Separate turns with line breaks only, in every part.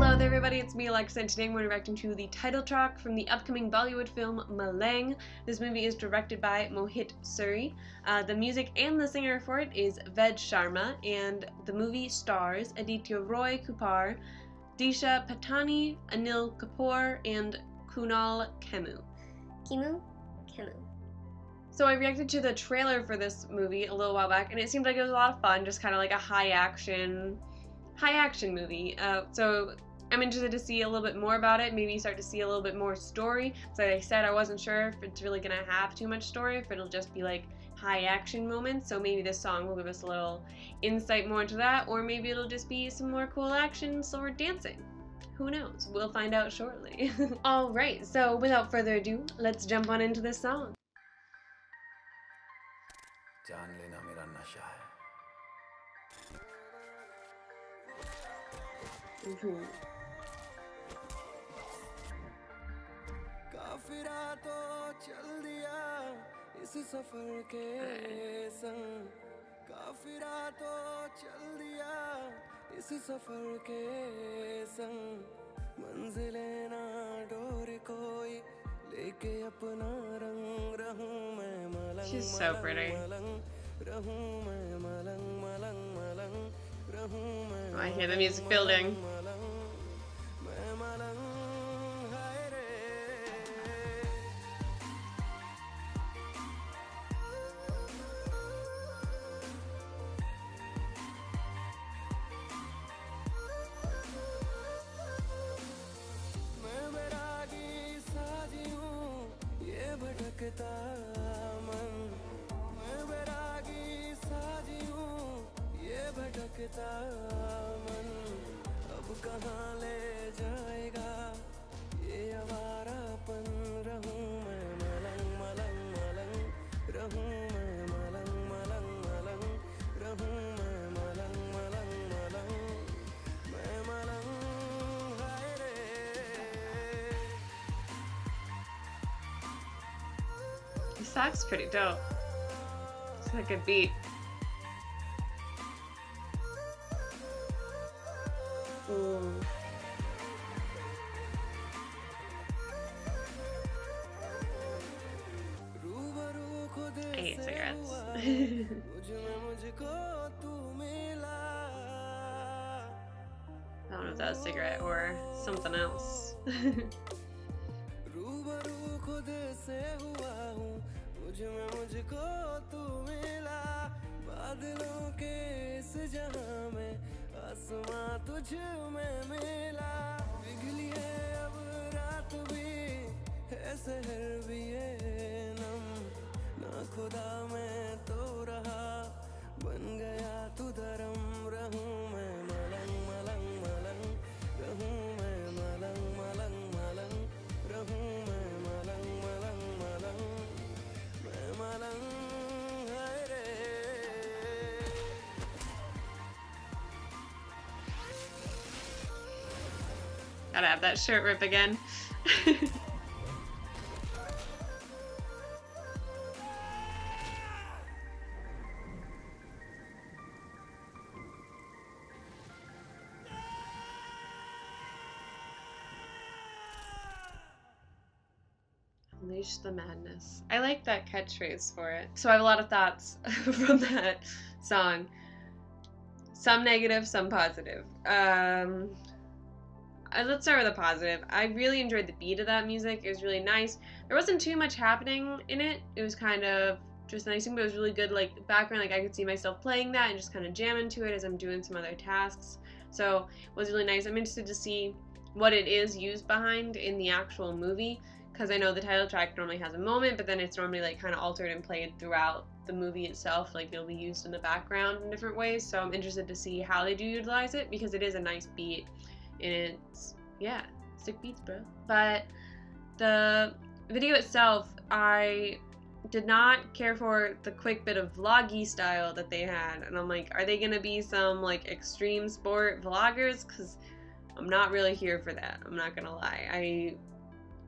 Hello there everybody, it's me Alexa, and today we're reacting to the title track from the upcoming Bollywood film Malang. This movie is directed by Mohit. The music and the singer for it is Sharma, and the movie stars Aditya Kapur, Disha Patani, Anil Kapur, and Kunal Kemu. So I reacted to the trailer for this movie a little while back, and it seemed like it was a lot of fun, just kind of like a high action movie. So I'm interested to see a little bit more about it, maybe start to see a little bit more story. So like I said, I wasn't sure if it's really gonna have too much story, if it'll just be like high action moments. So maybe this song will give us a little insight more into that, or maybe it'll just be some more cool action, slower dancing. Who knows? We'll find out shortly. Alright, so without further ado, let's jump on into this song. जान लेना मेरा नशा है। काफिरा तो चल दिया इस सफर के संग, काफिरा तो चल दिया इस सफर के संग, मंजिले ना डोर कोई लेके अपना रंग, रहूं मैं मलंग। She's so pretty. Oh, I hear the music building. अब कहाँ ले जाएगा ये आवारापन, रहूं मैं मलंग मलंग मलंग, रहूं मैं मलंग मलंग मलंग, रहूं मैं मलंग मलंग मलंग, मैं मलंग हाय रे। This song's pretty dope. It's got a good beat. I hate cigarettes. I don't know if that was a cigarette or something else. खुदा मैं तो रहा बन गया तू धर्म, रहूं मैं मलंग मलंग मलंग, रहूं मैं मलंग मलंग मलंग, रहूं मैं मलंग मलंग मलंग, मैं मलंग हाय रे। Gotta have that shirt rip again. Unleash the madness. I like that catchphrase for it. So I have a lot of thoughts from that song. Some negative, some positive. Let's start with the positive. I really enjoyed the beat of that music. It was really nice. There wasn't too much happening in it. It was kind of just nice, but it was really good, like background. Like I could see myself playing that and just kind of jamming to it as I'm doing some other tasks. So it was really nice. I'm interested to see what it is used behind in the actual movie, because I know the title track normally has a moment, but then it's normally like kind of altered and played throughout the movie itself. Like it'll be used in the background in different ways. So I'm interested to see how they do utilize it, because it is a nice beat. And it's, yeah, sick beats, bro. But the video itself, I did not care for the quick bit of vloggy style that they had. And I'm like, are they gonna be some like extreme sport vloggers? Because I'm not really here for that. I'm not gonna lie. I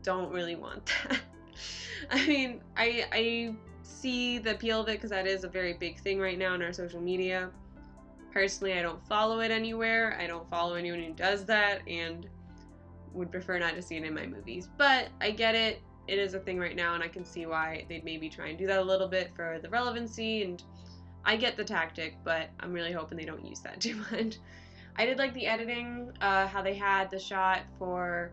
don't really want that. I mean, I see the appeal of it because that is a very big thing right now in our social media. Personally, I don't follow it anywhere. I don't follow anyone who does that, and would prefer not to see it in my movies. But I get it. It is a thing right now, and I can see why they'd maybe try and do that a little bit for the relevancy, and I get the tactic, but I'm really hoping they don't use that too much. I did like the editing, how they had the shot for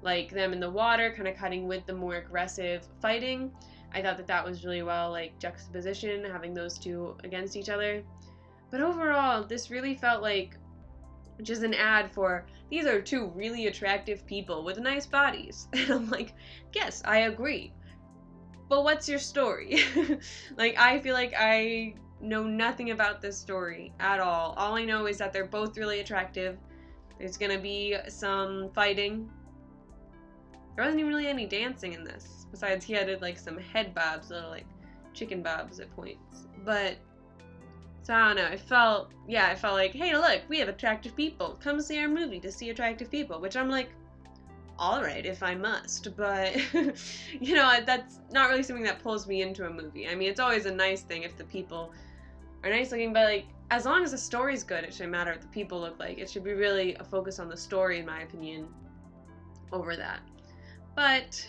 like them in the water, kind of cutting with the more aggressive fighting. I thought that that was really well, like juxtaposition, having those two against each other. But overall, this really felt like just an ad for, these are two really attractive people with nice bodies. And I'm like, yes, I agree. But what's your story? Like, I feel like I know nothing about this story at all. All I know is that they're both really attractive. There's gonna be some fighting. There wasn't even really any dancing in this. Besides, he had like some head bobs, little like chicken bobs at points. But, so I don't know, it felt like, hey look, we have attractive people. Come see our movie to see attractive people. Which I'm like, alright, if I must. But, you know, that's not really something that pulls me into a movie. I mean, it's always a nice thing if the people are nice looking, but like, as long as the story's good, it shouldn't matter what the people look like. It should be really a focus on the story, in my opinion, over that. But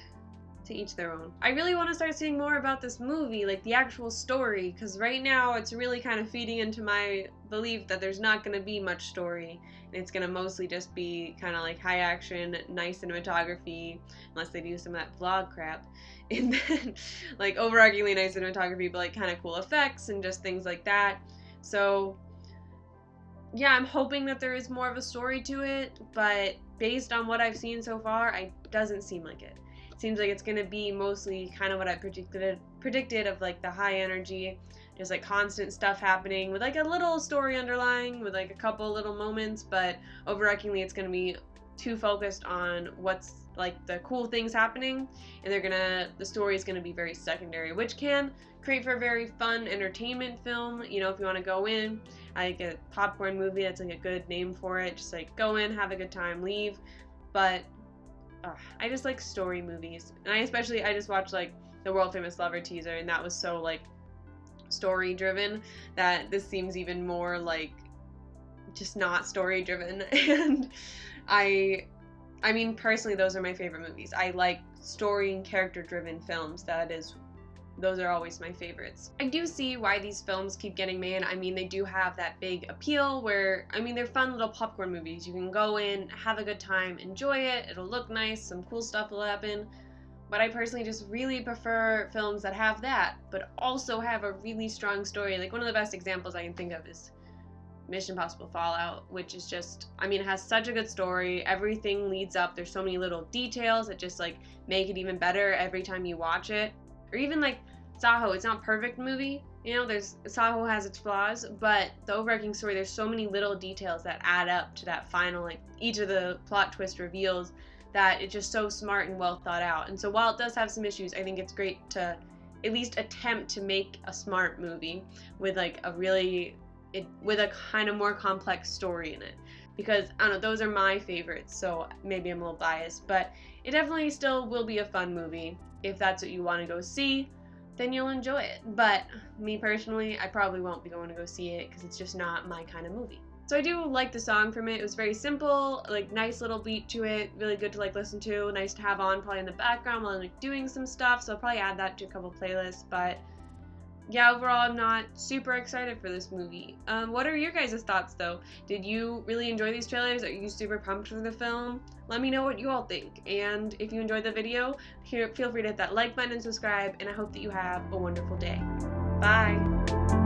to each their own. I really want to start seeing more about this movie, like the actual story, because right now it's really kind of feeding into my belief that there's not going to be much story, and it's going to mostly just be kind of like high action, nice cinematography, unless they do some of that vlog crap, and then like overarchingly nice cinematography, but like kind of cool effects and just things like that. So yeah, I'm hoping that there is more of a story to it, but based on what I've seen so far, it doesn't seem like it. It seems like it's going to be mostly kind of what I predicted of like the high energy, just like constant stuff happening with like a little story underlying with like a couple little moments, but overarchingly it's going to be too focused on what's like the cool things happening, and the story is going to be very secondary, which can create for a very fun entertainment film. You know, if you want to go in, like a popcorn movie, that's like a good name for it. Just like go in, have a good time, leave. But I just like story movies, and I just watched like the World Famous Lover teaser, and that was so like story driven that this seems even more like just not story driven. And I mean, personally, those are my favorite movies. I like story and character driven films. Those are always my favorites. I do see why these films keep getting made. I mean, they do have that big appeal where, I mean, they're fun little popcorn movies. You can go in, have a good time, enjoy it, it'll look nice, some cool stuff will happen. But I personally just really prefer films that have that, but also have a really strong story. Like, one of the best examples I can think of is Mission Impossible Fallout, which is just, I mean, it has such a good story, everything leads up, there's so many little details that just like make it even better every time you watch it. Or even like Saho, it's not a perfect movie, you know, Saho has its flaws, but the overarching story, there's so many little details that add up to that final, like each of the plot twist reveals, that it's just so smart and well thought out. And so while it does have some issues, I think it's great to at least attempt to make a smart movie with like with a kind of more complex story in it. Because, I don't know, those are my favorites, so maybe I'm a little biased, but it definitely still will be a fun movie. If that's what you want to go see, then you'll enjoy it. But me personally, I probably won't be going to go see it because it's just not my kind of movie. So I do like the song from it. It was very simple, like nice little beat to it, really good to like listen to, nice to have on probably in the background while I'm like doing some stuff, so I'll probably add that to a couple playlists. But yeah, overall I'm not super excited for this movie. What are your guys' thoughts though? Did you really enjoy these trailers? Are you super pumped for the film? Let me know what you all think. And if you enjoyed the video, feel free to hit that like button and subscribe, and I hope that you have a wonderful day. Bye!